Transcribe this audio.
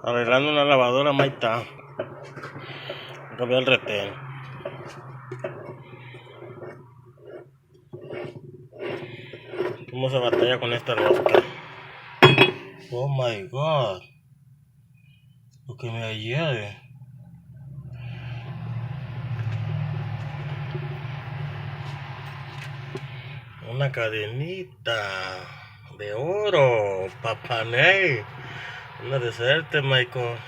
Arreglando una lavadora, ahí está. Cambiar el retén. ¿Cómo se batalla con esta rosca? Oh my god. Lo que me hiede. Una cadenita de oro, Papá Ney. Una de suerte, Michael.